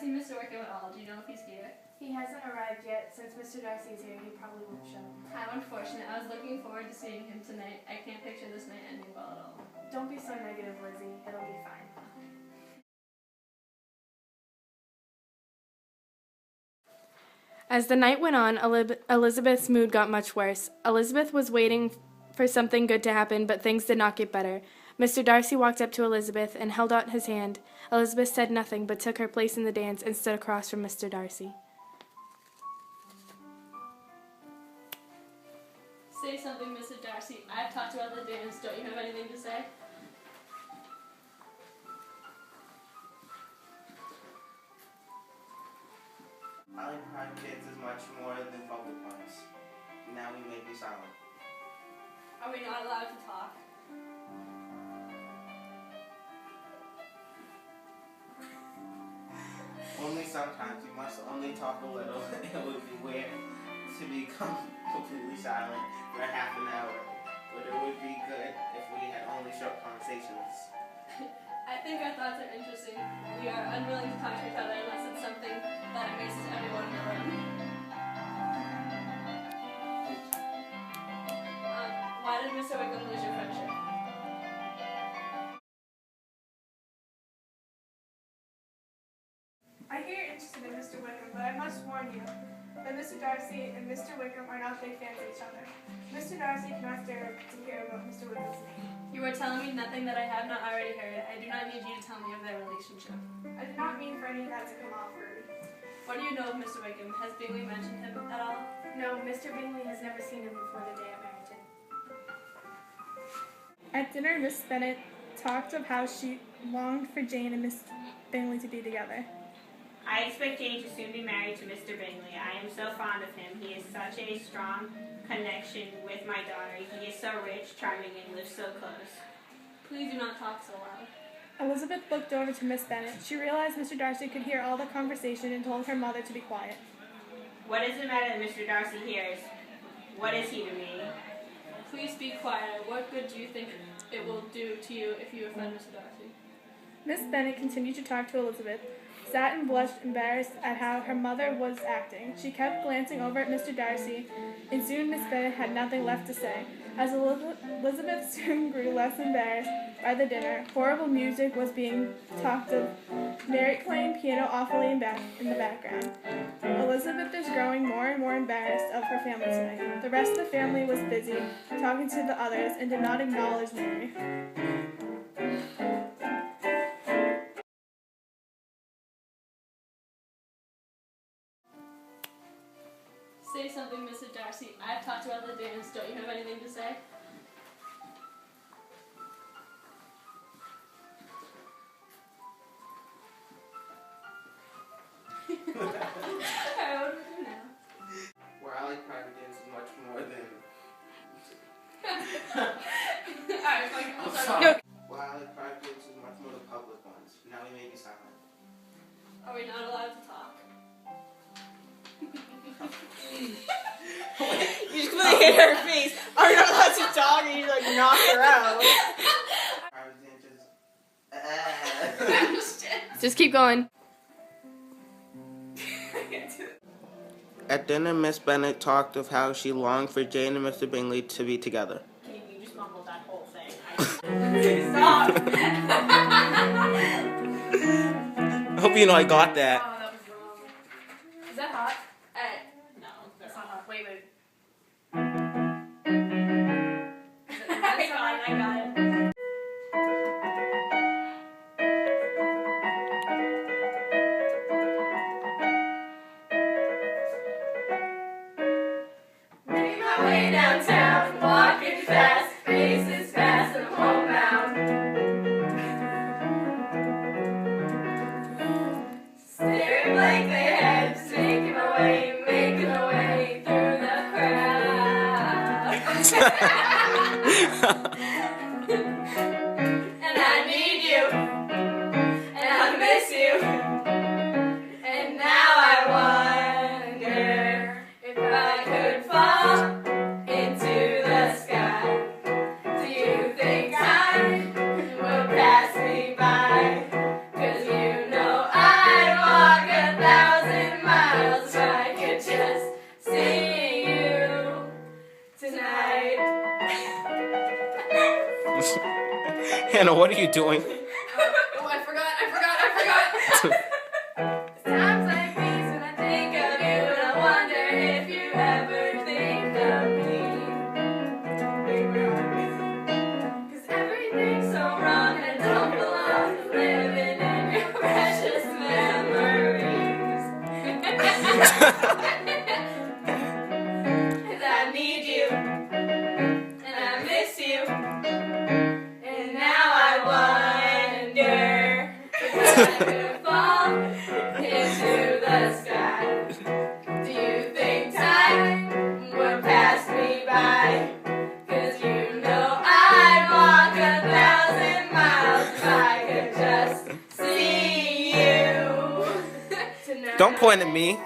haven't seen Mr. Wickham at all. Do you know if he's here? He hasn't arrived yet. Since Mr. Darcy is here, he probably won't show. How unfortunate. I was looking forward to seeing him tonight. I can't picture this night ending well at all. Don't be so negative, Lizzie. It'll be fine. As the night went on, Elizabeth's mood got much worse. Elizabeth was waiting for something good to happen, but things did not get better. Mr. Darcy walked up to Elizabeth and held out his hand. Elizabeth said nothing, but took her place in the dance and stood across from Mr. Darcy. Say something, Mr. Darcy. I've talked about the dance. Don't you have anything to say? I like private dances much more than public ones. Now we may be silent. Are we not allowed to talk? Only sometimes. You must only talk a little. It would be weird to become completely silent for half an hour. But it would be good if we had only short conversations. I think our thoughts are interesting. We are unwilling to talk to each other unless it's something that amazes everyone in the room. Why did Mr. Wickham lose your friendship? I hear you're interested in Mr. Wickham, but I must warn you that Mr. Darcy and Mr. Wickham are not big fans of each other. Mr. Darcy cannot stand to hear about Mr. Wickham's name. You are telling me nothing that I have not already heard. I do not need you to tell me of their relationship. I did not mean for any of that to come off rude. What do you know of Mr. Wickham? Has Bingley mentioned him at all? No, Mr. Bingley has never seen him before the day of marriage. At dinner, Miss Bennet talked of how she longed for Jane and Miss Bingley to be together. I expect Jane to soon be married to Mr. Bingley. I am so fond of him. He is such a strong connection with my daughter. He is so rich, charming, and lives so close. Please do not talk so loud. Elizabeth looked over to Miss Bennet. She realized Mr. Darcy could hear all the conversation and told her mother to be quiet. What does it matter that Mr. Darcy hears? What is he to me? Please be quiet. What good do you think it will do to you if you offend Mr. Darcy? Miss Bennet continued to talk to Elizabeth, sat and blushed, embarrassed at how her mother was acting. She kept glancing over at Mr. Darcy, and soon Miss Bennet had nothing left to say. As Elizabeth soon grew less embarrassed by the dinner, horrible music was being talked of, Mary playing piano awfully in the background. Elizabeth was growing more and more embarrassed of her family tonight. The rest of the family was busy talking to the others and did not acknowledge Mary. Say something, Mr. Darcy. I've talked about the dance. Don't you have anything to say? Alright, what do we do now? Where I like private dances much more than... Alright, fine. I'm I'll sorry. start. Where I like private dances much more than public ones. Now we may be silent. Are we not allowed to talk? You just completely hit her face. Are you not allowed to talk? And you like knock her out. Private dances... Just keep going. At dinner, Miss Bennet talked of how she longed for Jane and Mr. Bingley to be together. You just mumbled that whole thing. Stop. I hope you know I got that. Oh, that was wrong. Is that hot? No, That's not hot. Wait. I got it. Making my way downtown, walking fast, faces fast, and I'm homebound. Staring blankly ahead, making my way through the crowd. And I need you, and I miss you, and now I wonder if I could fall into the sky. Do you think time will pass me by? 'Cause you know I'd walk Hannah, what are you doing? Oh, I forgot. Times like these when I think of you, and I wonder if you ever think of me. 'Cause everything's so wrong and I don't belong living in your precious memories. 'Cause I need you, and I miss you, and now I wonder if I could fall into the sky. Do you think time would pass me by? 'Cause you know I'd walk 1,000 miles if I could just see you tonight. Don't point at me.